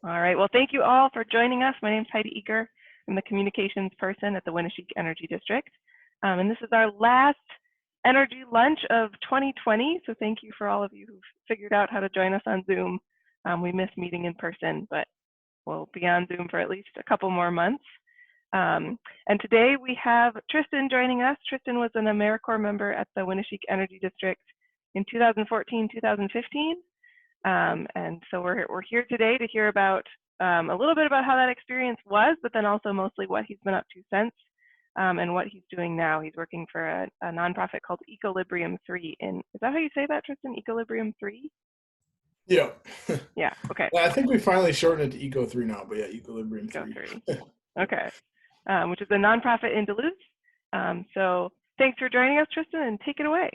All right. Well, thank you all for joining us. My name is Heidi Eaker. I'm the communications person at the Winneshiek Energy District. And this is our last energy lunch of 2020. So thank you for all of you who've figured out how to join us on Zoom. We miss meeting in person, but we'll be on Zoom for at least a couple more months. And today we have Tristen joining us. Tristen was an AmeriCorps member at the Winneshiek Energy District in 2014, 2015. And so we're here today to hear about a little bit about how that experience was, but then also mostly what he's been up to since and what he's doing now. He's working for a nonprofit called Ecolibrium3 is that how you say that, Tristen? Ecolibrium3? Yeah. Yeah, okay. I think we finally shortened it to Eco3 now, but yeah, Ecolibrium3. Okay. Which is a nonprofit in Duluth. So thanks for joining us, Tristen, and take it away.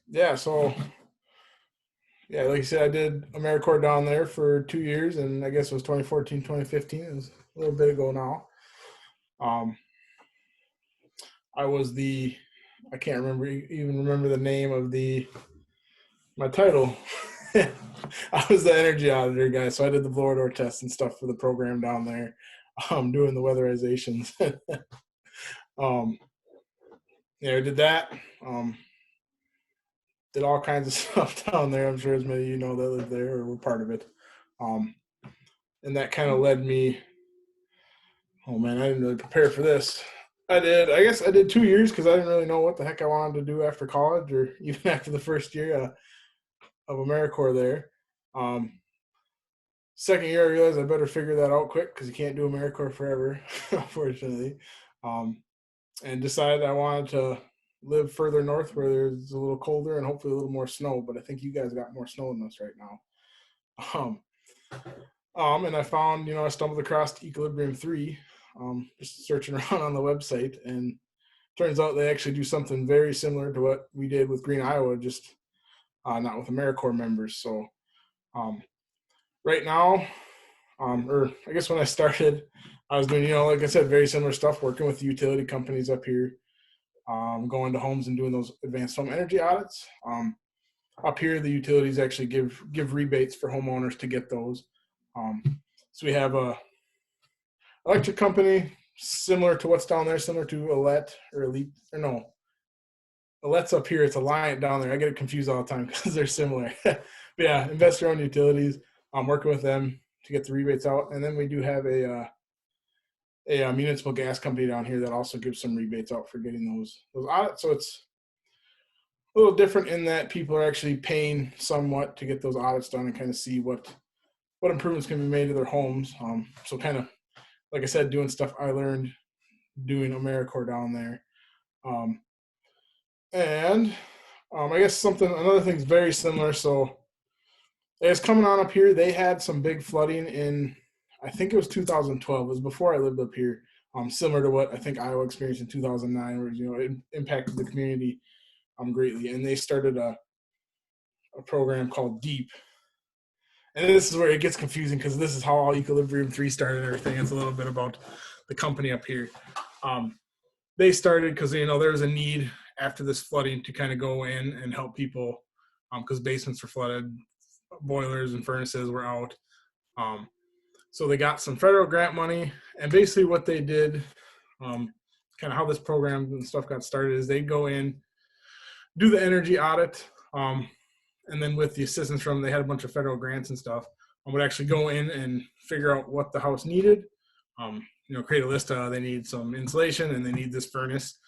Yeah, so like you said, I did AmeriCorps down there for 2 years, and I guess it was 2014, 2015. It was a little bit ago now. I was I can't even remember the name of my title. I was the energy auditor guy, so I did the blower door tests and stuff for the program down there, doing the weatherizations. I did that. Did all kinds of stuff down there. I'm sure as many of you know that live there or were part of it. And that kind of led me, oh man, I didn't really prepare for this. I guess I did 2 years because I didn't really know what the heck I wanted to do after college or even after the first year of AmeriCorps there. Second year, I realized I better figure that out quick because you can't do AmeriCorps forever, unfortunately. And decided I wanted to live further north where there's a little colder and hopefully a little more snow, but I think you guys got more snow than us right now. And I found, I stumbled across Ecolibrium3, just searching around on the website, and turns out they actually do something very similar to what we did with Green Iowa, just not with AmeriCorps members. So right now, or I guess when I started, I was doing, like I said, very similar stuff, working with the utility companies up here, going to homes and doing those advanced home energy audits. Up here, the utilities actually give rebates for homeowners to get those. So we have a electric company similar to what's down there, similar to Alette or Elite, or no. Alette's up here. It's Alliant down there. I get it confused all the time because they're similar. But yeah, investor-owned utilities. I'm working with them to get the rebates out. And then we do have a municipal gas company down here that also gives some rebates out for getting those audits. So it's a little different in that people are actually paying somewhat to get those audits done and kind of see what improvements can be made to their homes. So kind of, like I said, doing stuff I learned doing AmeriCorps down there. I guess another thing's very similar. So as coming on up here, they had some big flooding in, I think it was 2012. It was before I lived up here. Similar to what I think Iowa experienced in 2009, where, it impacted the community greatly. And they started a program called Deep. And this is where it gets confusing because this is how all Ecolibrium3 started and everything. It's a little bit about the company up here. They started because, there was a need after this flooding to kind of go in and help people because basements were flooded, boilers and furnaces were out. So they got some federal grant money. And basically what they did, kind of how this program and stuff got started, is they'd go in, do the energy audit, and then with the assistance from, they had a bunch of federal grants and stuff, would actually go in and figure out what the house needed, create a list of they need some insulation and they need this furnace.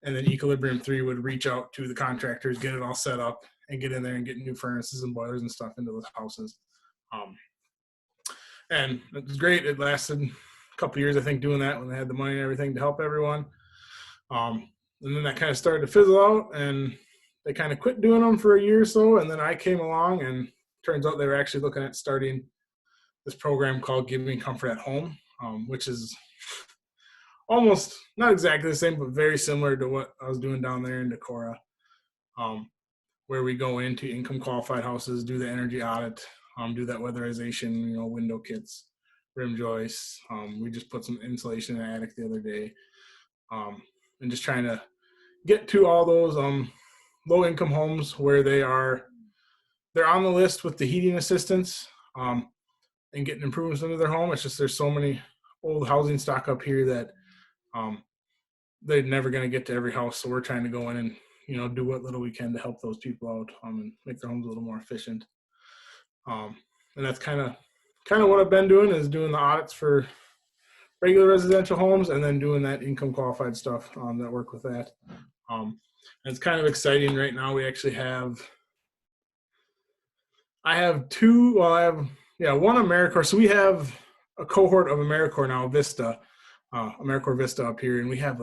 And then Ecolibrium3 would reach out to the contractors, get it all set up, and get in there and get new furnaces and boilers and stuff into those houses. And it was great. It lasted a couple of years, I think, doing that when they had the money and everything to help everyone. And then that kind of started to fizzle out, and they kind of quit doing them for a year or so. And then I came along, and turns out they were actually looking at starting this program called Giving Comfort at Home, which is almost not exactly the same, but very similar to what I was doing down there in Decorah, where we go into income qualified houses, do the energy audit, do that weatherization, window kits, rim joists. We just put some insulation in the attic the other day, and just trying to get to all those low income homes where they're on the list with the heating assistance, and getting improvements into their home. It's just there's so many old housing stock up here that they're never going to get to every house. So we're trying to go in and, do what little we can to help those people out and make their homes a little more efficient. And that's kind of what I've been doing, is doing the audits for regular residential homes and then doing that income qualified stuff that work with that. And it's kind of exciting right now. We actually I have two, well, one AmeriCorps. So we have a cohort of AmeriCorps now, Vista, AmeriCorps Vista up here. And we have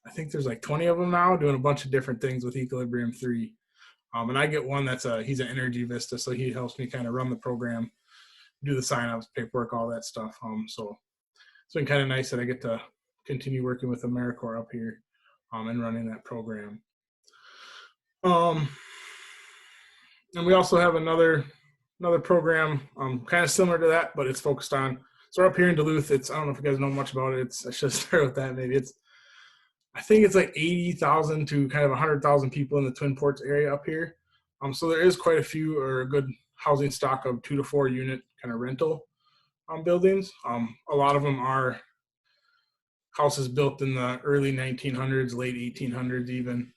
I think there's 20 of them now doing a bunch of different things with Ecolibrium3. And I get one he's an Energy Vista. So he helps me kind of run the program, do the sign-ups, paperwork, all that stuff. So it's been kind of nice that I get to continue working with AmeriCorps up here and running that program. And we also have another program kind of similar to that, but it's focused on, so we're up here in Duluth. I don't know if you guys know much about it. I should start with that. Maybe I think it's 80,000 to kind of 100,000 people in the Twin Ports area up here. So there is quite a few, or a good housing stock of 2 to 4 unit kind of rental buildings. A lot of them are houses built in the early 1900s, late 1800s even,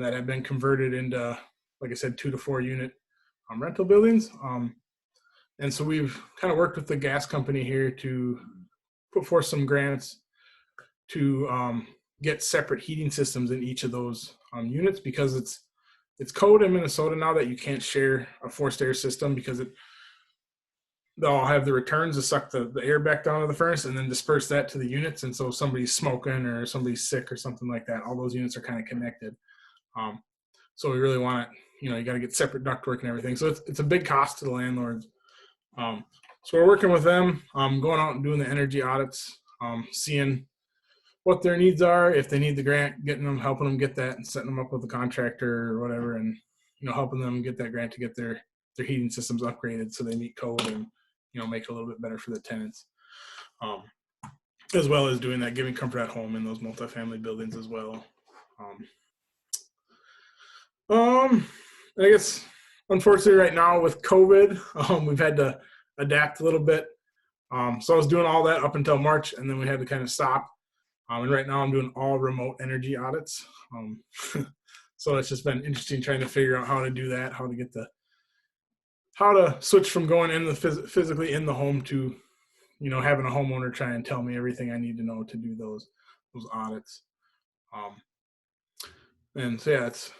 that have been converted into, like I said, 2 to 4 unit rental buildings. And so we've kind of worked with the gas company here to put forth some grants to get separate heating systems in each of those units, because it's code in Minnesota now that you can't share a forced air system, because they'll all have the returns to suck the air back down to the furnace and then disperse that to the units. And so if somebody's smoking or somebody's sick or something like that, all those units are kind of connected. So we really want it, you got to get separate ductwork and everything. So it's a big cost to the landlords. So we're working with them, going out and doing the energy audits, seeing what their needs are, if they need the grant, helping them get that and setting them up with a contractor or whatever, and, helping them get that grant to get their heating systems upgraded so they meet code and, make it a little bit better for the tenants. As well as doing that, giving comfort at home in those multifamily buildings as well. I guess, unfortunately, right now with COVID, we've had to adapt a little bit. So I was doing all that up until March, and then we had to kind of stop. And right now I'm doing all remote energy audits. So it's just been interesting trying to figure out how to do that, how to switch from going in physically in the home to, having a homeowner try and tell me everything I need to know to do those audits. And so yeah, it's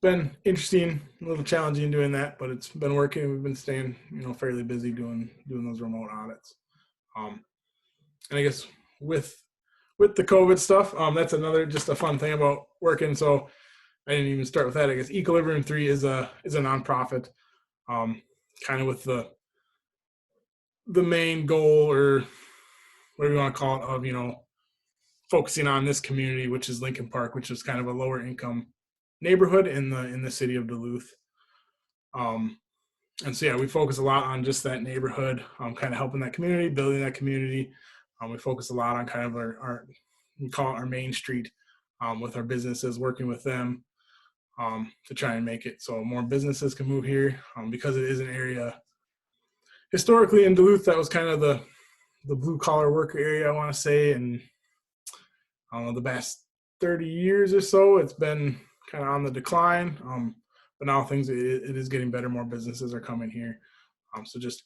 been interesting, a little challenging doing that, but it's been working. We've been staying, fairly busy doing those remote audits. And I guess with the COVID stuff, that's another just a fun thing about working. So I didn't even start with that. I guess Ecolibrium3 is a nonprofit, kind of with the main goal, or whatever you want to call it, of focusing on this community, which is Lincoln Park, which is kind of a lower income neighborhood in the city of Duluth. And so yeah, we focus a lot on just that neighborhood, kind of helping that community, building that community. We focus a lot on kind of our we call it our main street, with our businesses, working with them to try and make it so more businesses can move here, because it is an area historically in Duluth that was kind of the blue collar worker area, I want to say, and I don't know, the past 30 years or so it's been kind of on the decline, but now it is getting better. More businesses are coming here, so just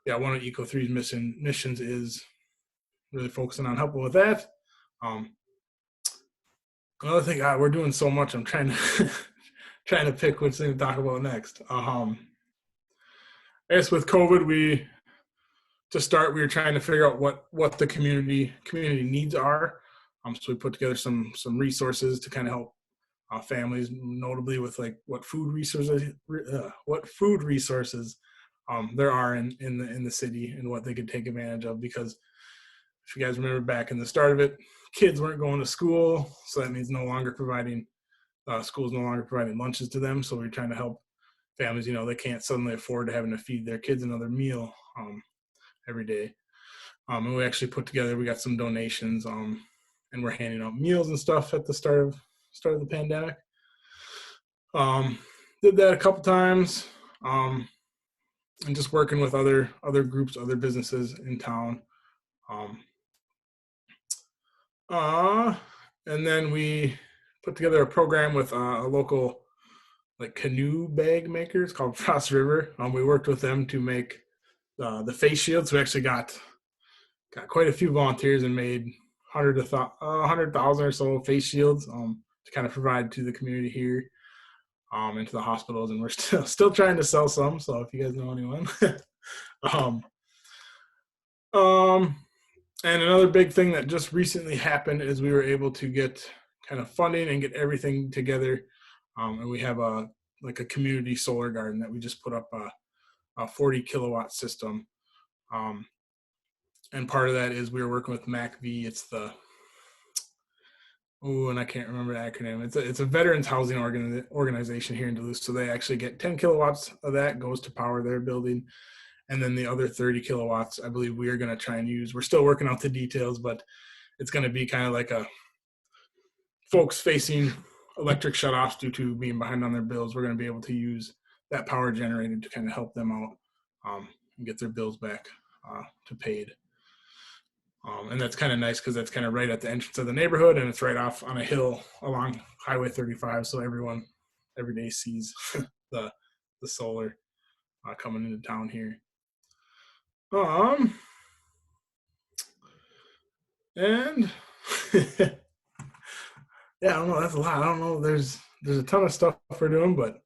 one of Eco3's missions is really focusing on helping with that. Another thing, we're doing so much, I'm trying to pick which thing to talk about next. I guess with COVID, we were trying to figure out what the community needs are. So we put together some resources to kind of help families, notably with what food resources there are in the city and what they could take advantage of. Because if you guys remember back in the start of it, kids weren't going to school, so that means schools no longer providing lunches to them. So we're trying to help families. They can't suddenly afford to having to feed their kids another meal every day. And we actually we got some donations, and we're handing out meals and stuff at the start of the pandemic. Did that a couple times. and just working with other groups, other businesses in town. And then we put together a program with a local like canoe bag makers called Frost River. We worked with them to make the face shields. We actually got quite a few volunteers and made 100,000 or so face shields to kind of provide to the community here, and to the hospitals. And we're still trying to sell some. So if you guys know anyone. And another big thing that just recently happened is we were able to get kind of funding and get everything together. And we have a community solar garden that we just put up a 40 kilowatt system. And part of that is we were working with MACV. It's and I can't remember the acronym. It's a veterans housing organization here in Duluth. So they actually get 10 kilowatts of that goes to power their building. And then the other 30 kilowatts, I believe we are going to try and use. We're still working out the details, but it's going to be kind of like a folks facing electric shutoffs due to being behind on their bills. We're going to be able to use that power generated to kind of help them out and get their bills back to paid. And that's kind of nice because that's kind of right at the entrance of the neighborhood, and it's right off on a hill along Highway 35. So everyone every day sees the solar coming into town here. And yeah, I don't know. That's a lot. I don't know. There's a ton of stuff we're doing, but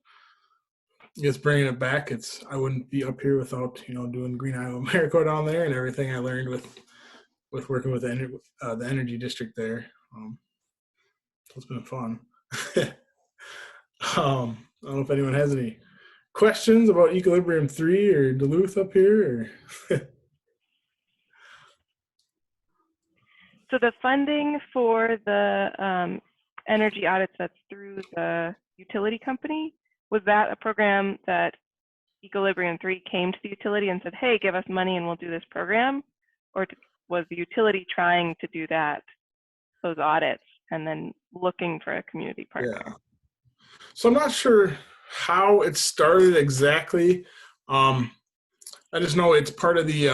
just bringing it back. I wouldn't be up here without doing Green Iowa AmeriCorps down there and everything I learned with working with the energy district there. It's been fun. I don't know if anyone has any questions about Ecolibrium3 or Duluth up here. So the funding for the energy audits that's through the utility company, was that a program that Ecolibrium3 came to the utility and said, hey, give us money and we'll do this program? Or was the utility trying to do those audits and then looking for a community partner? Yeah. So I'm not sure how it started exactly. I just know it's part of the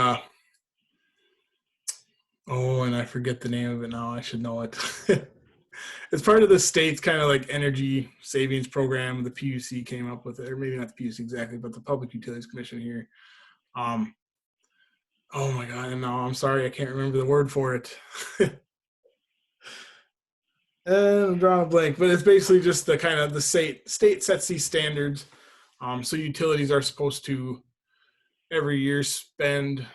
and I forget the name of it now. I should know it. It's part of the state's kind of like energy savings program. The PUC came up with it, or maybe not the PUC exactly, but the Public Utilities Commission here. Oh my God, no, I'm sorry, I can't remember the word for it. I'm drawing a blank, but it's basically just the kind of the state sets these standards. So utilities are supposed to every year spend,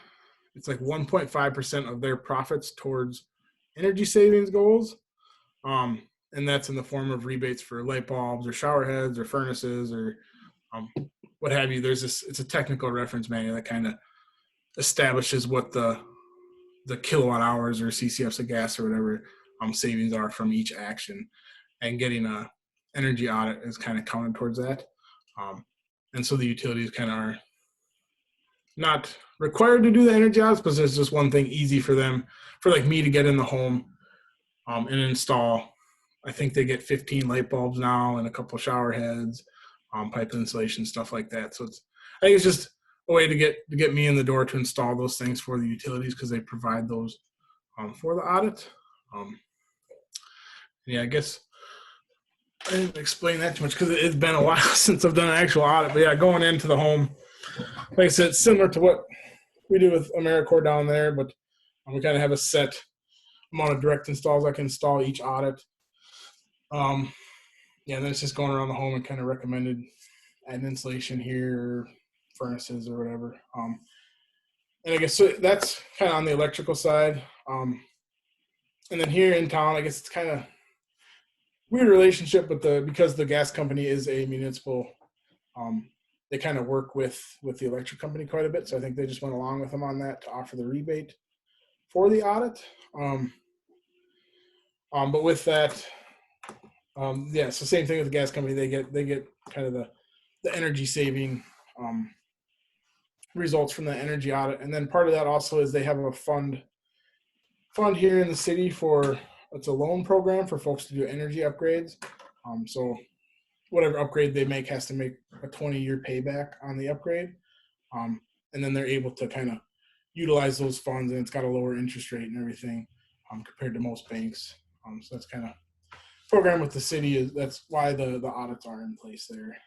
it's like 1.5% of their profits towards energy savings goals. And that's in the form of rebates for light bulbs or shower heads or furnaces or what have you. It's a technical reference manual that kind of establishes what the kilowatt hours or CCFs of gas or whatever savings are from each action, and getting a energy audit is kind of counted towards that. And so the utilities kind of are not required to do the energy audits, but there's just one thing easy for them, for like me to get in the home and install. I think they get 15 light bulbs now and a couple shower heads, pipe insulation, stuff like that. So I think it's just a way to get me in the door to install those things for the utilities because they provide those for the audit. Yeah, I guess I didn't explain that too much because it's been a while since I've done an actual audit. But yeah, going into the home, like I said, it's similar to what we do with AmeriCorps down there, but we kind of have a set amount of direct installs I can install each audit. Yeah, then it's just going around the home and kind of recommended adding insulation here, or furnaces or whatever. And I guess so that's kind of on the electrical side. And then here in town, I guess it's kind of weird relationship, but because the gas company is a municipal, they kind of work with the electric company quite a bit. So I think they just went along with them on that to offer the rebate for the audit. But with that, yeah, so same thing with the gas company. They get kind of the energy saving results from the energy audit. And then part of that also is they have a fund here in the city it's a loan program for folks to do energy upgrades. So whatever upgrade they make has to make a 20-year payback on the upgrade. and then they're able to kind of utilize those funds, and it's got a lower interest rate and everything compared to most banks. So that's kind of program with the city. That's why the audits are in place there.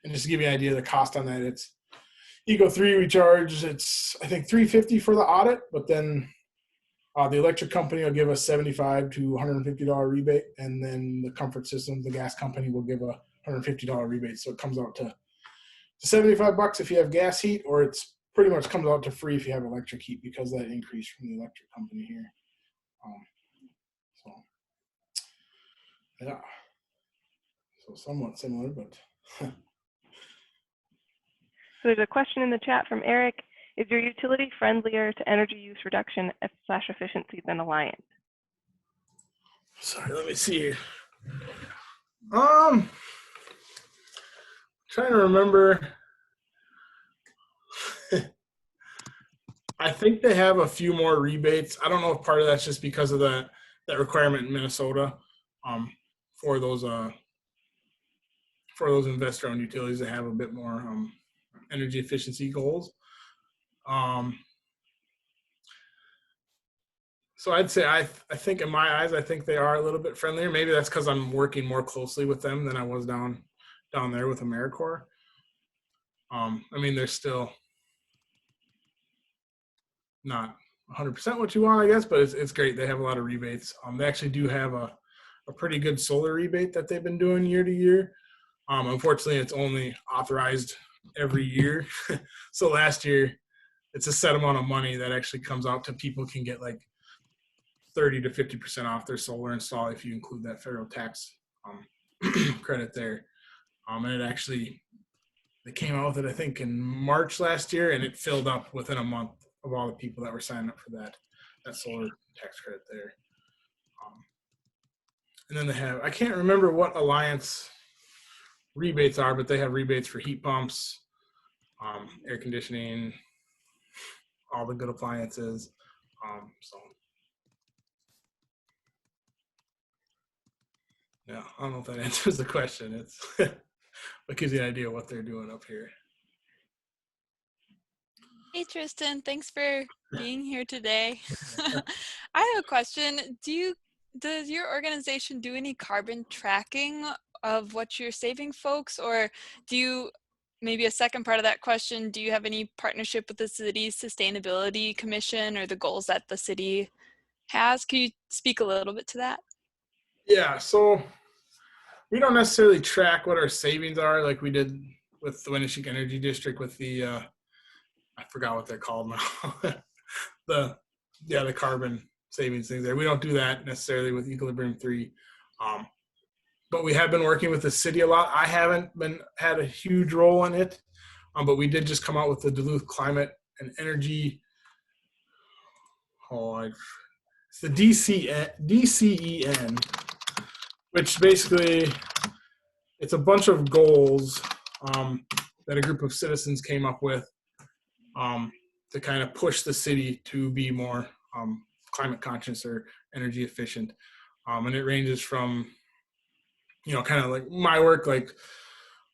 And just to give you an idea of the cost on that, it's Eco3 we charge, it's I think $350 for the audit, but then the electric company will give us $75 to $150 rebate, and then the comfort system, the gas company, will give a $150 rebate. So it comes out to $75 if you have gas heat, or it's pretty much comes out to free if you have electric heat because of that increase from the electric company here. So yeah, so somewhat similar, but. So there's a question in the chat from Eric. Is your utility friendlier to energy use reduction / efficiency than Alliant? Sorry, let me see here. Trying to remember. I think they have a few more rebates. I don't know if part of that's just because of that requirement in Minnesota for those investor-owned utilities that have a bit more energy efficiency goals. So I'd say I think in my eyes, I think they are a little bit friendlier. Maybe that's because I'm working more closely with them than I was down there with AmeriCorps. I mean, they're still not 100% what you want, I guess, but it's great. They have a lot of rebates. They actually do have a pretty good solar rebate that they've been doing year to year. Unfortunately, it's only authorized every year. So last year, it's a set amount of money that actually comes out to people can get like 30 to 50% off their solar install if you include that federal tax credit there. And it actually, they came out with it, I think, in March last year, and it filled up within a month of all the people that were signing up for that solar tax credit there. And then they have, I can't remember what Alliance rebates are, but they have rebates for heat pumps, air conditioning, all the good appliances. So yeah, I don't know if that answers the question. It's it gives you an idea of what they're doing up here. Hey Tristen, thanks for being here today. I have a question. Does your organization do any carbon tracking of what you're saving folks, or do you, maybe a second part of that question, do you have any partnership with the city's sustainability commission or the goals that the city has? Can you speak a little bit to that? Yeah, so we don't necessarily track what our savings are like we did with the Winnebago Energy District with the I forgot what they're called now. the carbon savings things there. We don't do that necessarily with Ecolibrium3. But we have been working with the city a lot. I haven't had a huge role in it, but we did just come out with the Duluth Climate and Energy. It's the DCEN, which basically it's a bunch of goals that a group of citizens came up with to kind of push the city to be more climate conscious or energy efficient. And it ranges from, kind of like my work, like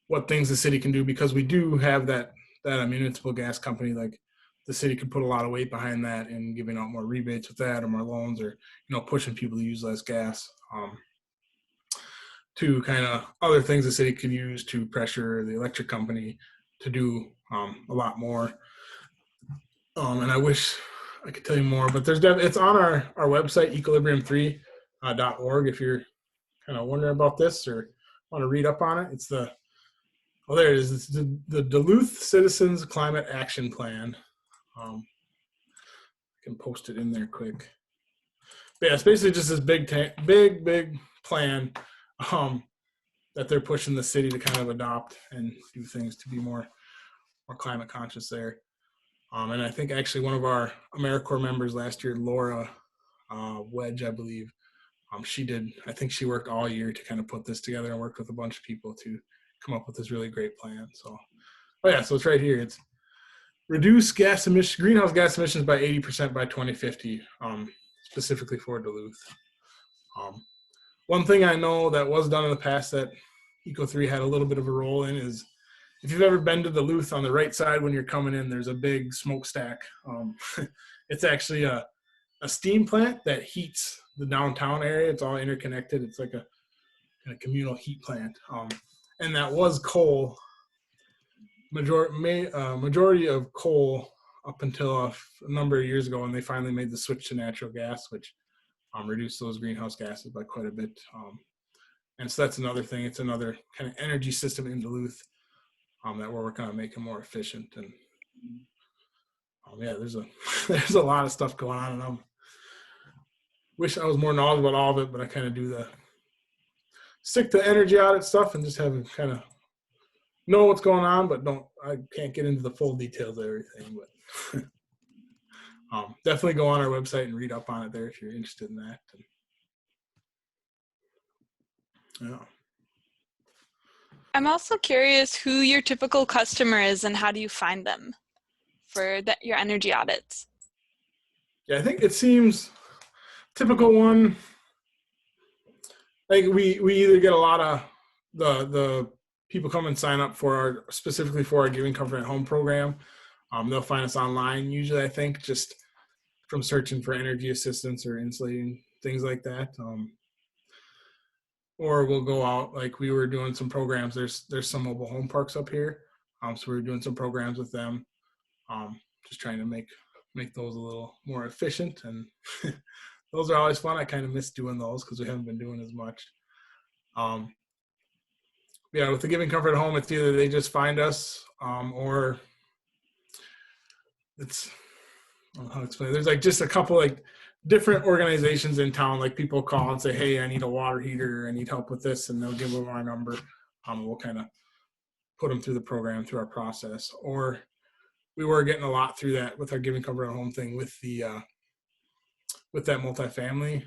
what things the city can do, because we do have that municipal gas company. Like the city could put a lot of weight behind that and giving out more rebates with that or more loans or, pushing people to use less gas. To kind of other things the city could use to pressure the electric company to do a lot more. And I wish I could tell you more, but it's on our website, Ecolibrium3.org. If you're kind of wondering about this or want to read up on it, there it is. It's the Duluth Citizens Climate Action Plan. I can post it in there quick. But yeah, it's basically just this big plan that they're pushing the city to kind of adopt and do things to be more climate conscious there. And I think actually one of our AmeriCorps members last year, Laura Wedge, I believe, I think she worked all year to kind of put this together and worked with a bunch of people to come up with this really great plan. So, so it's right here. It's reduce greenhouse gas emissions by 80% by 2050, specifically for Duluth. One thing I know that was done in the past that Eco3 had a little bit of a role in is if you've ever been to Duluth, on the right side when you're coming in, there's a big smokestack. It's actually a steam plant that heats the downtown area. It's all interconnected. It's like a communal heat plant. And that was coal, majority of coal up until a number of years ago when they finally made the switch to natural gas, which reduced those greenhouse gases by quite a bit. And so that's another thing. It's another kind of energy system in Duluth that we're working on making more efficient. And yeah, there's a lot of stuff going on, and I wish I was more knowledgeable about all of it, but I kind of do stick to energy audit stuff and just have kind of know what's going on, but I can't get into the full details of everything. But definitely go on our website and read up on it there if you're interested in that. And, yeah. I'm also curious who your typical customer is and how do you find them for your energy audits? Yeah, I think it seems typical one. Like we either get a lot of the people come and sign up specifically for our Giving Comfort at Home program. They'll find us online usually, I think, just from searching for energy assistance or insulating, things like that. Or we'll go out, like we were doing some programs. There's some mobile home parks up here. So we were doing some programs with them, just trying to make those a little more efficient. And those are always fun. I kind of miss doing those because we haven't been doing as much. Yeah, with the Giving Comfort at Home, it's either they just find us or it's, I don't know how to explain it. There's like just a couple like different organizations in town, like people call and say, hey, I need a water heater, I need help with this, and they'll give them our number. We'll kind of put them through the program, through our process. Or we were getting a lot through that with our Giving Comfort at Home thing with that multifamily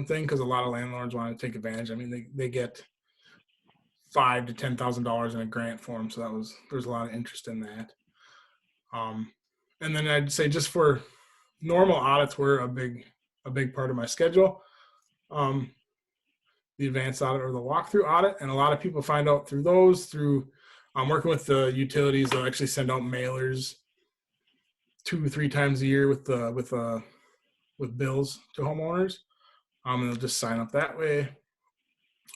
thing, because a lot of landlords want to take advantage. I mean, they get $5,000 to $10,000 in a grant for them, so there's a lot of interest in that. And then I'd say just for normal audits, were a big part of my schedule. The advanced audit or the walkthrough audit, and a lot of people find out through those. Through working with the utilities, they'll actually send out mailers 2 or 3 times a year with bills to homeowners, and they'll just sign up that way.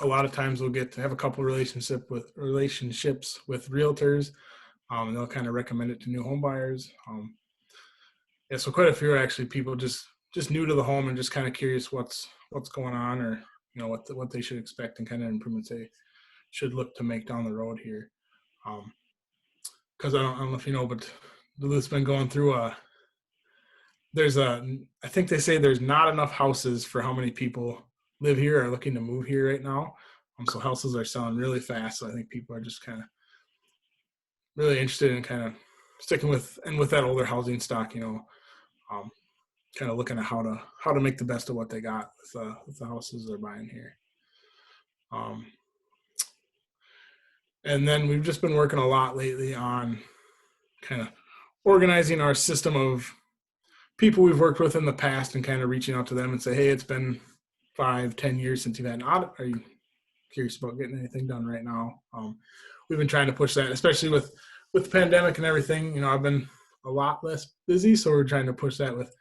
A lot of times we'll get to have a couple relationships with realtors, and they'll kind of recommend it to new home buyers. Yeah, so quite a few are actually people just new to the home and just kind of curious what's going on, or what they should expect and kind of improvements they should look to make down the road here. Because I don't know if you know, but Duluth's been going through I think they say there's not enough houses for how many people live here or are looking to move here right now. So houses are selling really fast. So I think people are just kind of really interested in kind of sticking with that older housing stock, kind of looking at how to make the best of what they got with the houses they're buying here. And then we've just been working a lot lately on kind of organizing our system of people we've worked with in the past and kind of reaching out to them and say, hey, it's been 5-10 years since you've had an audit. Are you curious about getting anything done right now? We've been trying to push that, especially with the pandemic and everything. I've been a lot less busy, so we're trying to push that with,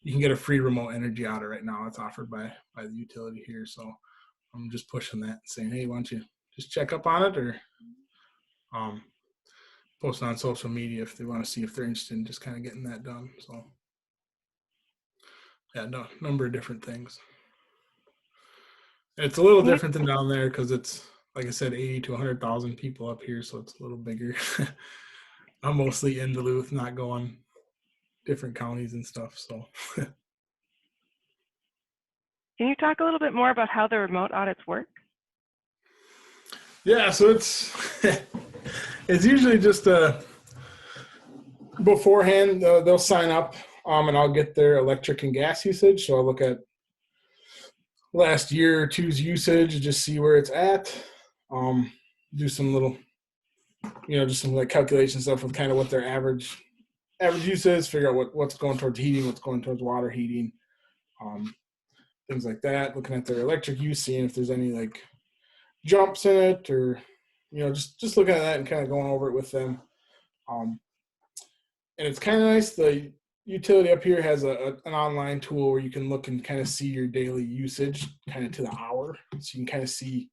you can get a free remote energy audit right now. It's offered by the utility here. So I'm just pushing that and saying, hey, why don't you just check up on it, or post on social media if they want to see if they're interested in just kind of getting that done. So yeah, number of different things. And it's a little different than down there because it's, like I said, 80 to 100,000 people up here, so it's a little bigger. I'm mostly in Duluth, not going different counties and stuff. So Can you talk a little bit more about how the remote audits work? Yeah, so it's usually just beforehand they'll sign up, and I'll get their electric and gas usage. So I'll look at last year or two's usage, just see where it's at. Do some little, just some like calculation stuff with kind of what their average use is, figure out what's going towards heating, what's going towards water heating, things like that. Looking at their electric use, seeing if there's any like jumps in it or just looking at that and kind of going over it with them. And it's kind of nice. The utility up here has an online tool where you can look and kind of see your daily usage kind of to the hour. So you can kind of see,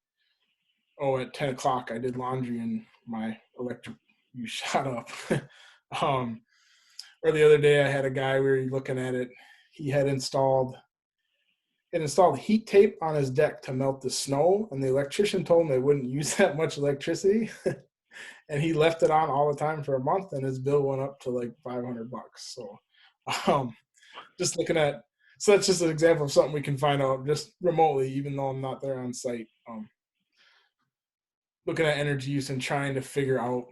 at 10 o'clock I did laundry and my electric use shot up. Or the other day I had a guy, we were looking at it, he had installed heat tape on his deck to melt the snow, and the electrician told him they wouldn't use that much electricity. And he left it on all the time for a month, and his bill went up to like $500. So just looking at, so that's just an example of something we can find out just remotely, even though I'm not there on site. Looking at energy use and trying to figure out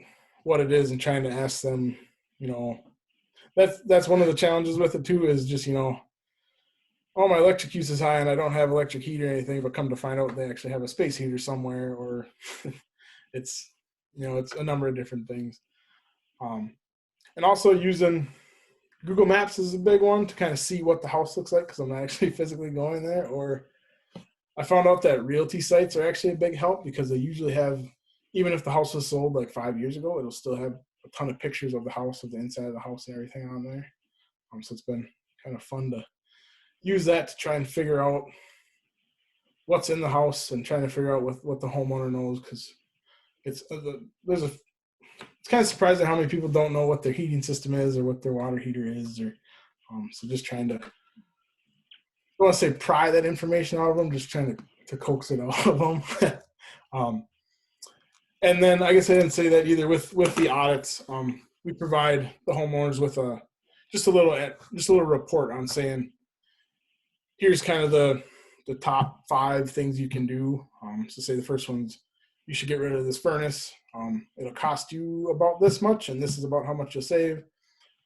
what it is and trying to ask them, that's one of the challenges with it too, is just, oh, my electric use is high and I don't have electric heat or anything, but come to find out they actually have a space heater somewhere, or it's a number of different things. And also using Google Maps is a big one to kind of see what the house looks like, because I'm not actually physically going there. Or I found out that realty sites are actually a big help, because they usually have, even if the house was sold like 5 years ago, it'll still have a ton of pictures of the house, of the inside of the house and everything on there. So it's been kind of fun to use that to try and figure out what's in the house and trying to figure out what the homeowner knows, because it's kind of surprising how many people don't know what their heating system is or what their water heater is, or so just trying to, I don't want to say pry that information out of them, just trying to coax it out of them. And then I guess I didn't say that either with the audits. We provide the homeowners with just a little report on saying, here's kind of the top 5 things you can do. So say the first one's, you should get rid of this furnace. It'll cost you about this much, and this is about how much you'll save.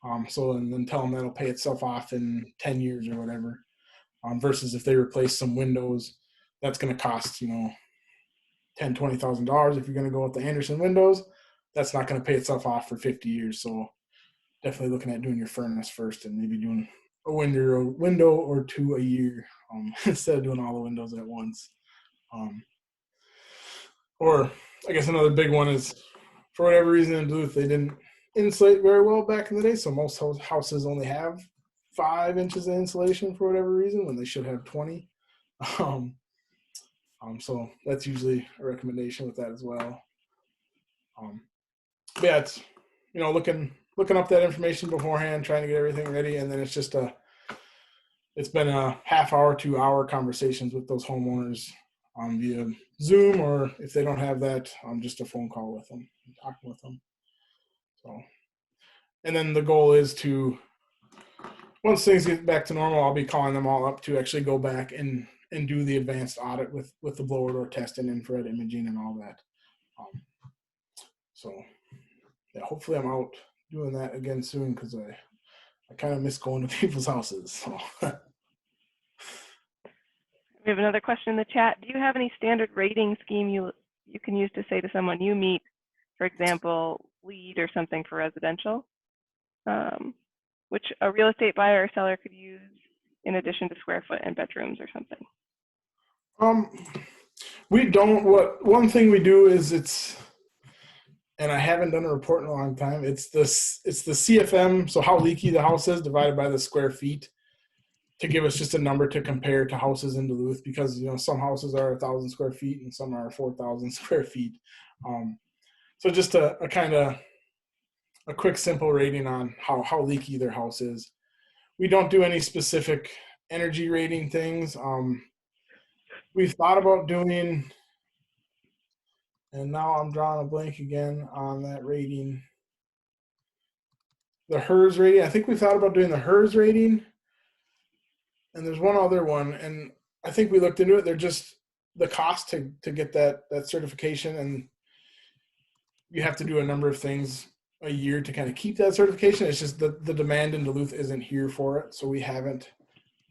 And then tell them that'll pay itself off in 10 years or whatever. Versus if they replace some windows, that's going to cost, $10,000-$20,000 if you're going to go with the Anderson windows. That's not going to pay itself off for 50 years. So definitely looking at doing your furnace first, and maybe doing a window or 2 a year instead of doing all the windows at once. Or I guess another big one is, for whatever reason in Duluth, they didn't insulate very well back in the day. So most houses only have 5 inches of insulation for whatever reason, when they should have 20. So that's usually a recommendation with that as well. But yeah, it's, looking up that information beforehand, trying to get everything ready. And then it's been a half-hour, 2-hour conversations with those homeowners via Zoom, or if they don't have that, just a phone call with them, talking with them. So, and then the goal is to, once things get back to normal, I'll be calling them all up to actually go back and do the advanced audit with the blower door test and infrared imaging and all that. So yeah, hopefully I'm out doing that again soon, because I kind of miss going to people's houses. So. We have another question in the chat. Do you have any standard rating scheme you can use to say to someone you meet, for example, LEED or something for residential, which a real estate buyer or seller could use in addition to square foot and bedrooms or something? We don't. One thing we do is and I haven't done a report in a long time. It's the CFM, so how leaky the house is, divided by the square feet, to give us just a number to compare to houses in Duluth, because some houses are 1,000 square feet and some are 4,000 square feet. So just a kind of a quick, simple rating on how leaky their house is. We don't do any specific energy rating things. We've thought about doing, and now I'm drawing a blank again on that rating, the HERS rating. I think we thought about doing the HERS rating. And there's one other one, and I think we looked into it. They're just the cost to get that certification, and you have to do a number of things a year to kind of keep that certification. It's just the demand in Duluth isn't here for it, so we haven't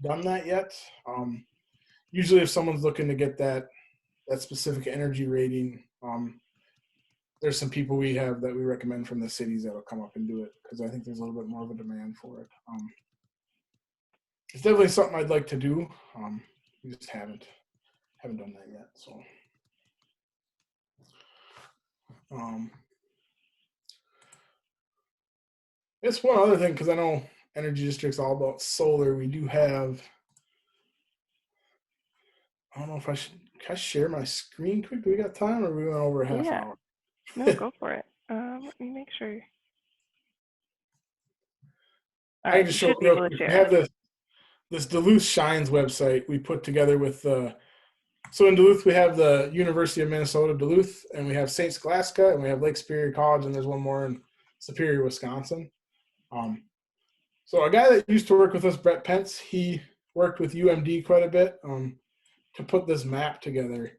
done that yet. Usually if someone's looking to get that specific energy rating, there's some people we have that we recommend from the cities that'll come up and do it, because I think there's a little bit more of a demand for it. It's definitely something I'd like to do. We just haven't done that yet. So, It's one other thing, because I know Energy District's all about solar. We do have, I don't know if can I share my screen quick? Do we got time, or we went over a half Yeah. hour? No, go for it. Let me make sure. All I right, can just you show should it be real able to quick. We share. have this Duluth Shines website we put together with so in Duluth we have the University of Minnesota Duluth, and we have St. Scholastica, and we have Lake Superior College, and there's one more in Superior, Wisconsin. So a guy that used to work with us, Brett Pence, he worked with UMD quite a bit to put this map together.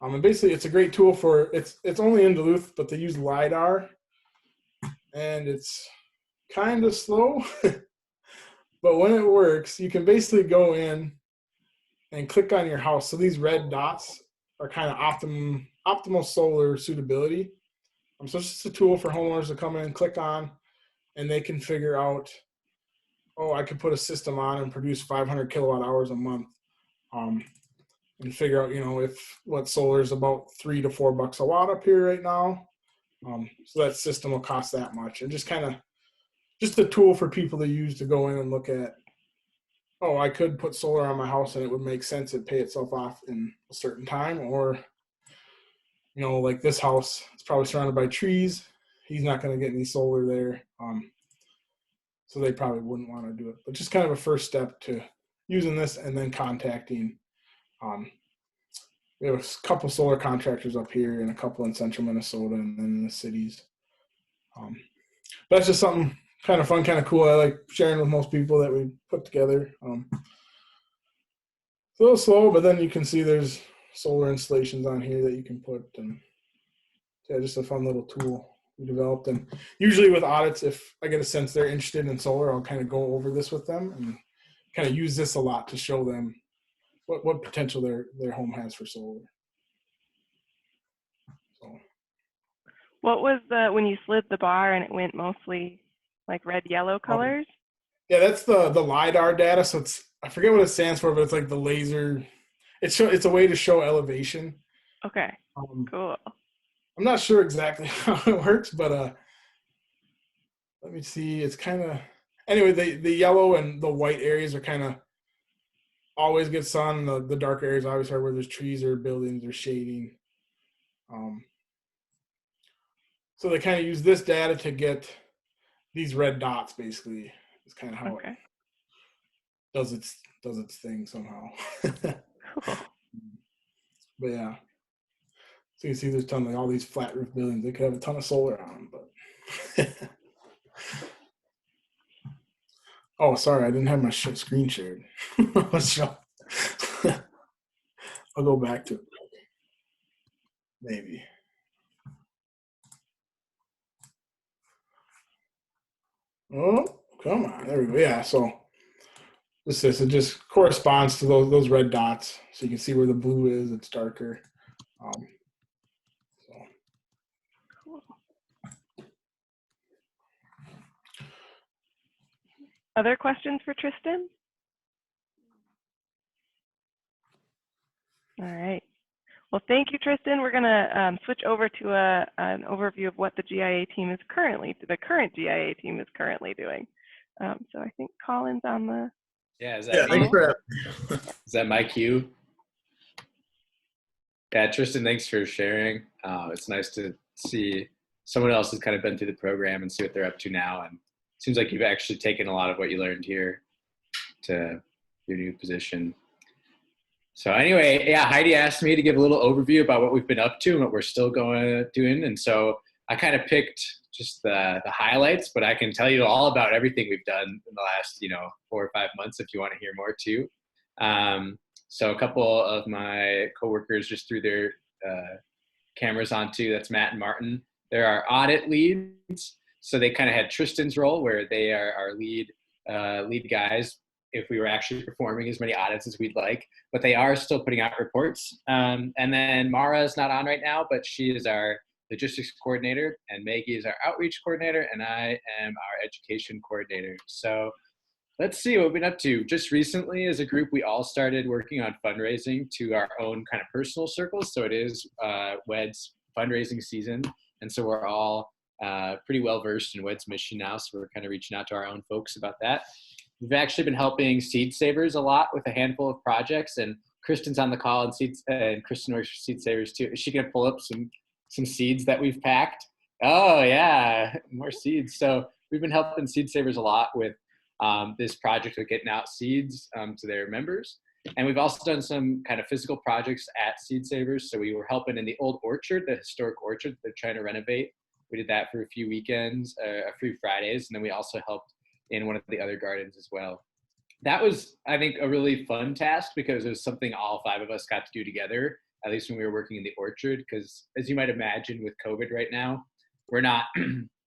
And basically it's a great tool for, it's only in Duluth, but they use LiDAR, and it's kind of slow. But when it works, you can basically go in and click on your house. So these red dots are kind of optimal solar suitability. So it's just a tool for homeowners to come in and click on, and they can figure out, oh, I could put a system on and produce 500 kilowatt hours a month, and figure out, if what solar is about $3 to $4 a watt up here right now. So that system will cost that much, and just a tool for people to use to go in and look at, oh, I could put solar on my house and it would make sense. It'd pay itself off in a certain time. Or, like this house, it's probably surrounded by trees. He's not going to get any solar there. So they probably wouldn't want to do it. But just kind of a first step to using this, and then contacting. We have a couple solar contractors up here and a couple in central Minnesota and then in the cities. But that's just something kind of fun, kind of cool. I like sharing with most people that we put together. It's a little slow, but then you can see there's solar installations on here that you can put, and yeah, just a fun little tool we developed. And usually with audits, if I get a sense they're interested in solar, I'll kind of go over this with them and kind of use this a lot to show them what potential their home has for solar. So. What was when you slid the bar and it went mostly like red, yellow colors? Yeah, that's the LiDAR data. So I forget what it stands for, but it's like the laser. It's a way to show elevation. Okay, cool. I'm not sure exactly how it works, but let me see. It's kind of, anyway, the yellow and the white areas are kind of always get sun. The dark areas obviously are where there's trees or buildings or shading. So they kind of use this data to get these red dots. Basically, it's kind of how it does its thing somehow. Cool. But yeah, so you can see there's a ton of all these flat roof buildings. They could have a ton of solar on them, but oh, sorry, I didn't have my screen shared. I'll go back to it. Maybe. Oh, come on. There we go. Yeah, so it just corresponds to those red dots. So you can see where the blue is. It's darker. So. Cool. Other questions for Tristen? All right. Well, thank you, Tristen. We're going to switch over to an overview of what the GIA team is the current GIA team is currently doing. So I think Colin's on the. Yeah, is that my cue? Yeah, Tristen, thanks for sharing. It's nice to see someone else has kind of been through the program and see what they're up to now. And it seems like you've actually taken a lot of what you learned here to your new position. So anyway, yeah, Heidi asked me to give a little overview about what we've been up to and what we're still doing. And so I kind of picked just the highlights, but I can tell you all about everything we've done in the last, 4 or 5 months if you want to hear more too. So a couple of my coworkers just threw their cameras on too. That's Matt and Martin. They're our audit leads. So they kind of had Tristen's role where they are our lead guys if we were actually performing as many audits as we'd like, but they are still putting out reports. And then Mara is not on right now, but she is our logistics coordinator, and Maggie is our outreach coordinator, and I am our education coordinator. So let's see what we've been up to. Just recently as a group, we all started working on fundraising to our own kind of personal circles. So it is WED's fundraising season. And so we're all pretty well versed in Wed's mission now. So we're kind of reaching out to our own folks about that. We've actually been helping Seed Savers a lot with a handful of projects, and Kristen's on the call, and Kristen works for Seed Savers too. Is she gonna pull up some seeds that we've packed? Oh yeah, more seeds. So we've been helping Seed Savers a lot with this project of getting out seeds to their members. And we've also done some kind of physical projects at Seed Savers. So we were helping in the old orchard, the historic orchard they're trying to renovate. We did that for a few weekends, a few Fridays, and then we also helped in one of the other gardens as well. That was, I think, a really fun task because it was something all 5 of us got to do together, at least when we were working in the orchard. Because as you might imagine with COVID right now, we're not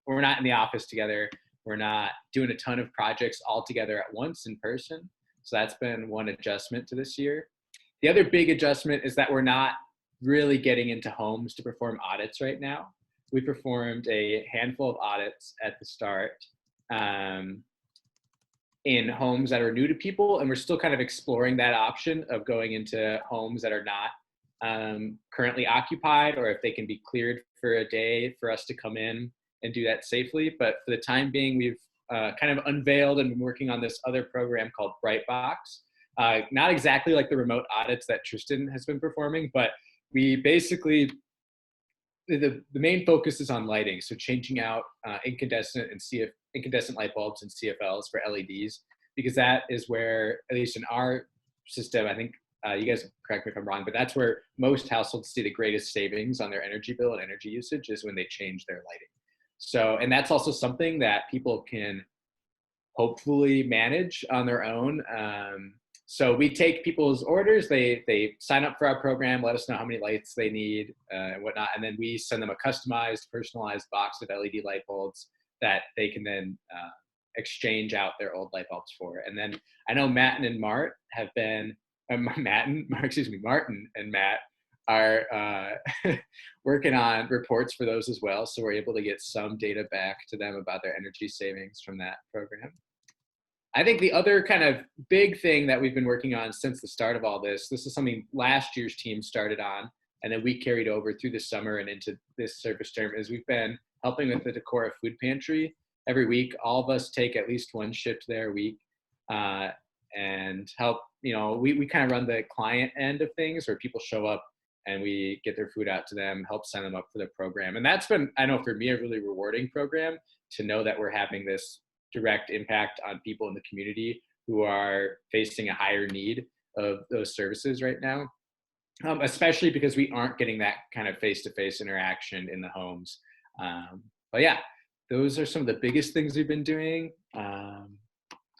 we're not in the office together. We're not doing a ton of projects all together at once in person. So that's been one adjustment to this year. The other big adjustment is that we're not really getting into homes to perform audits right now. We performed a handful of audits at the start in homes that are new to people, and we're still kind of exploring that option of going into homes that are not currently occupied, or if they can be cleared for a day for us to come in and do that safely. But for the time being, we've kind of unveiled and been working on this other program called Brightbox. Not exactly like the remote audits that Tristen has been performing, but we basically, the main focus is on lighting. So changing out incandescent light bulbs and CFLs for LEDs, because that is where, at least in our system, I think you guys correct me if I'm wrong, but that's where most households see the greatest savings on their energy bill and energy usage is when they change their lighting. So, and that's also something that people can hopefully manage on their own. So we take people's orders, they sign up for our program, let us know how many lights they need and whatnot, and then we send them a customized, personalized box of LED light bulbs that they can then exchange out their old light bulbs for. And then I know Martin and Matt are working on reports for those as well. So we're able to get some data back to them about their energy savings from that program. I think the other kind of big thing that we've been working on since the start of all this is something last year's team started on, and then we carried over through the summer and into this service term, is we've been helping with the Decorah Food Pantry. Every week, all of us take at least one shift there a week and help, we kind of run the client end of things where people show up and we get their food out to them, help sign them up for the program. And that's been, I know for me, a really rewarding program to know that we're having this direct impact on people in the community who are facing a higher need of those services right now, especially because we aren't getting that kind of face-to-face interaction in the homes. But yeah, those are some of the biggest things we've been doing.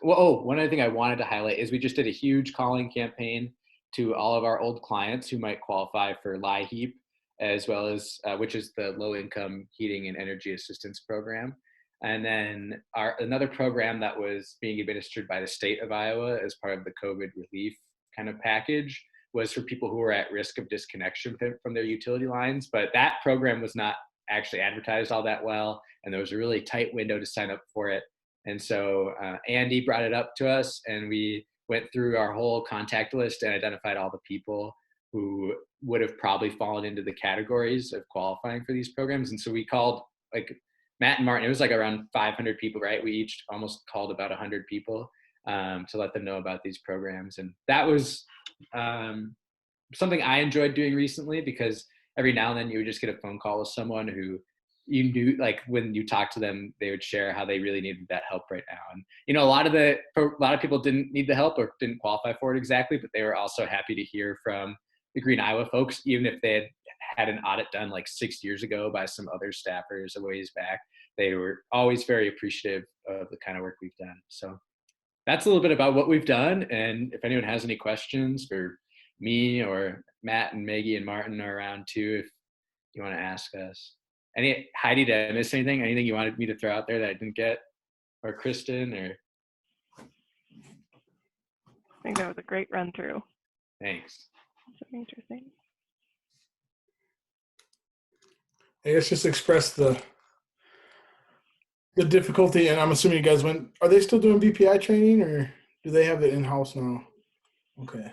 One other thing I wanted to highlight is we just did a huge calling campaign to all of our old clients who might qualify for LIHEAP, as well as, which is the Low Income Heating and Energy Assistance Program. And then another program that was being administered by the state of Iowa as part of the COVID relief kind of package was for people who were at risk of disconnection from their utility lines. But that program was not actually advertised all that well, and there was a really tight window to sign up for it. And so Andy brought it up to us, and we went through our whole contact list and identified all the people who would have probably fallen into the categories of qualifying for these programs. And so we called, like, Matt and Martin, it was like around 500 people, right? We each almost called about 100 people to let them know about these programs. And that was something I enjoyed doing recently, because every now and then you would just get a phone call with someone who you knew, like, when you talk to them, they would share how they really needed that help right now. And, a lot of people didn't need the help or didn't qualify for it exactly, but they were also happy to hear from the Green Iowa folks, even if they had an audit done like 6 years ago by some other staffers a ways back. They were always very appreciative of the kind of work we've done. So that's a little bit about what we've done. And if anyone has any questions for me, or Matt and Maggie and Martin are around too, if you want to ask us. Heidi, did I miss anything? Anything you wanted me to throw out there that I didn't get? Or Kristen, or? I think that was a great run through. Thanks. That's interesting. I guess just express the difficulty, and I'm assuming you guys are they still doing BPI training, or do they have it in-house now? Okay.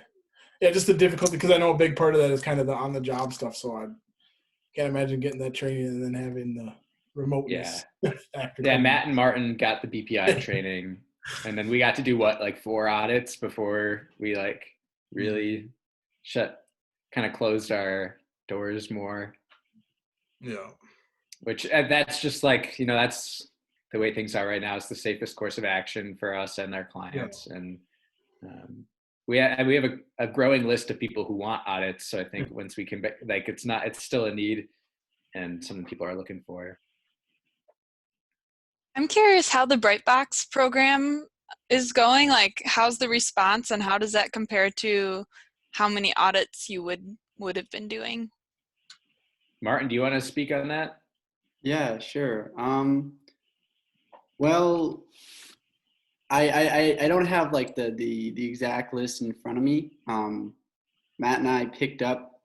Yeah, just the difficulty, because I know a big part of that is kind of the on-the-job stuff, so can't imagine getting that training and then having the remoteness. After Yeah, coming. Matt and Martin got the BPI training, and then we got to do like 4 audits before we like really kind of closed our doors more. Yeah. Which that's just like, that's the way things are right now. It's the safest course of action for us and our clients. Yeah. And we have a growing list of people who want audits. So I think once we can, like, it's still a need and something people are looking for. I'm curious how the Brightbox program is going. Like, how's the response, and how does that compare to how many audits you would have been doing? Martin, do you want to speak on that? Yeah, sure. Well, I don't have like the exact list in front of me. Matt and I picked up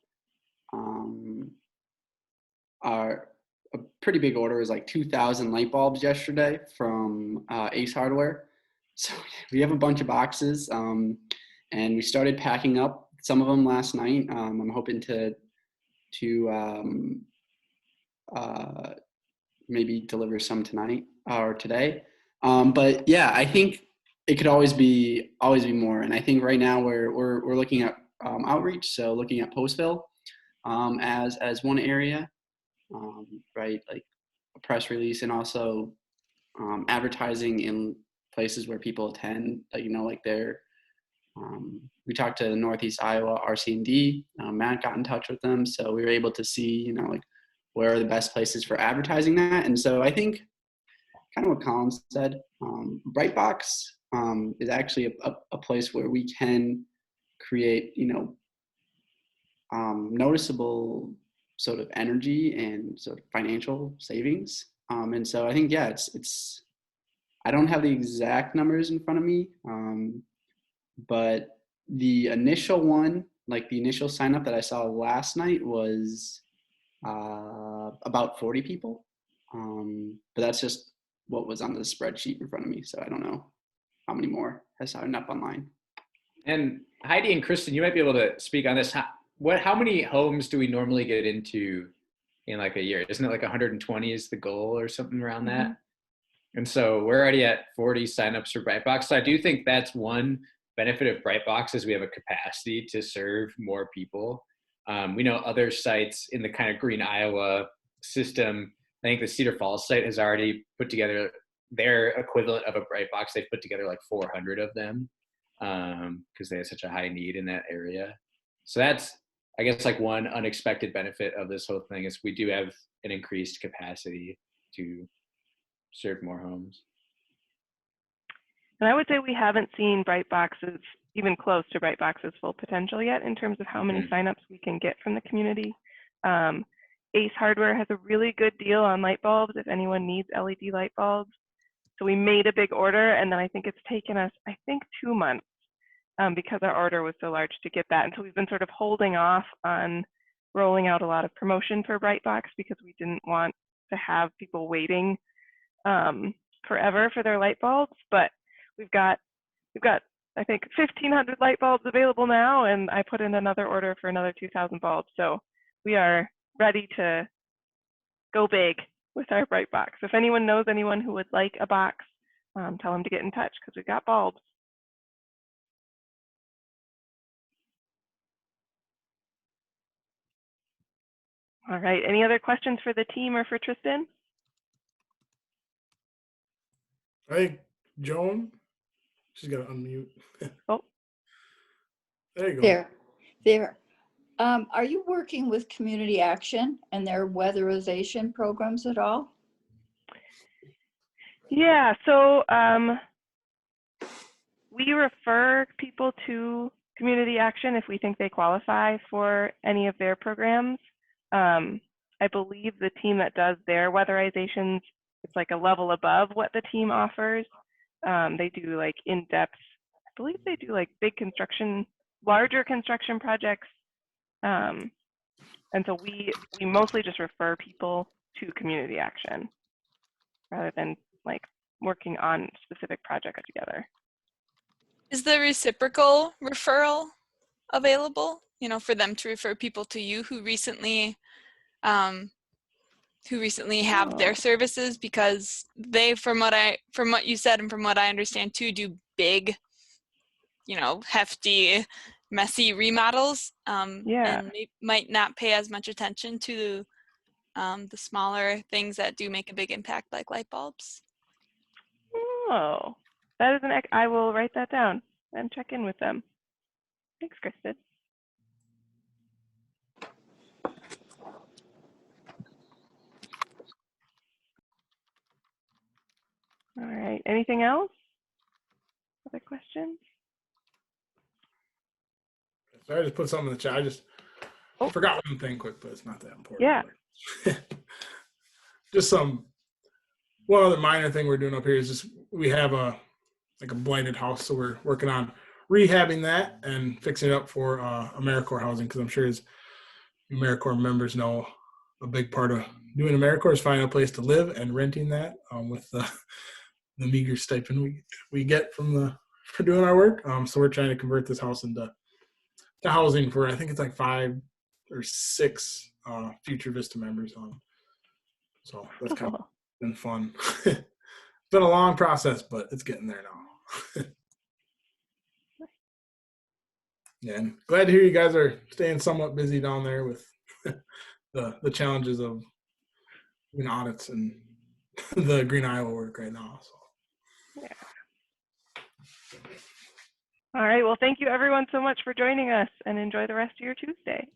a pretty big order. It was like 2,000 light bulbs yesterday from Ace Hardware. So we have a bunch of boxes, and we started packing up some of them last night. I'm hoping to maybe deliver some tonight or today. But yeah, I think it could always be more. And I think right now we're looking at outreach, so looking at Postville as one area, right? Like a press release, and also advertising in places where people attend. Like we talked to Northeast Iowa RC&D. Matt got in touch with them, so we were able to see, like, where are the best places for advertising that. And so I think kind of what Colin said, Brightbox is actually a place where we can create, noticeable sort of energy and sort of financial savings. And so I think, yeah, it's I don't have the exact numbers in front of me, but the initial one, like the initial sign up that I saw last night was about 40 people. But that's just what was on the spreadsheet in front of me. So I don't know how many more has signed up online. And Heidi and Tristen, you might be able to speak on this. How many homes do we normally get into in like a year? Isn't it like 120 is the goal or something around that? And so we're already at 40 signups for Brightbox. So I do think that's one benefit of Brightbox is we have a capacity to serve more people. We know other sites in the kind of Green Iowa system. I think the Cedar Falls site has already put together their equivalent of a Brightbox. They've put together like 400 of them because they have such a high need in that area. So that's, I guess, like one unexpected benefit of this whole thing is we do have an increased capacity to serve more homes. And I would say we haven't seen Brightbox's, even close to Brightbox's full potential yet in terms of how many signups we can get from the community. Ace Hardware has a really good deal on light bulbs if anyone needs LED light bulbs. So we made a big order, and then I think it's taken us, 2 months because our order was so large to get that. And so we've been sort of holding off on rolling out a lot of promotion for Brightbox because we didn't want to have people waiting forever for their light bulbs. But we've got I think 1,500 light bulbs available now, and I put in another order for another 2,000 bulbs. So we are ready to go big with our Brightbox. If anyone knows anyone who would like a box, tell them to get in touch because we've got bulbs. All right, any other questions for the team or for Tristen? Hey, Joan, she's got to unmute. Oh. There you go. There. Are you working with Community Action and their weatherization programs at all? Yeah, so we refer people to Community Action if we think they qualify for any of their programs. I believe the team that does their weatherizations, it's like a level above what the team offers. They do like in-depth, I believe they do like big construction, larger construction projects. And so we mostly just refer people to Community Action rather than like working on specific projects together. Is the reciprocal referral available, for them to refer people to you who recently who recently have their services, because they, from what you said and from what I understand too, do big, hefty, messy remodels, and they might not pay as much attention to the smaller things that do make a big impact, like light bulbs. Oh, that is I will write that down and check in with them. Thanks, Kristen. All right, anything else? Other questions? Sorry, I just put something in the chat. I just forgot one thing quick, but it's not that important. Yeah. Just one other minor thing we're doing up here is just we have a blighted house, so we're working on rehabbing that and fixing it up for AmeriCorps housing, because I'm sure as AmeriCorps members know, a big part of doing AmeriCorps is finding a place to live and renting that with the meager stipend we get for doing our work. So we're trying to convert this house into housing for, I think it's like 5 or 6 future Vista members. So that's kind of been fun. It's been a long process, but it's getting there now. Yeah, and glad to hear you guys are staying somewhat busy down there with the challenges of doing audits and the Green Iowa work right now. So. Yeah. All right. Well, thank you everyone so much for joining us, and enjoy the rest of your Tuesday.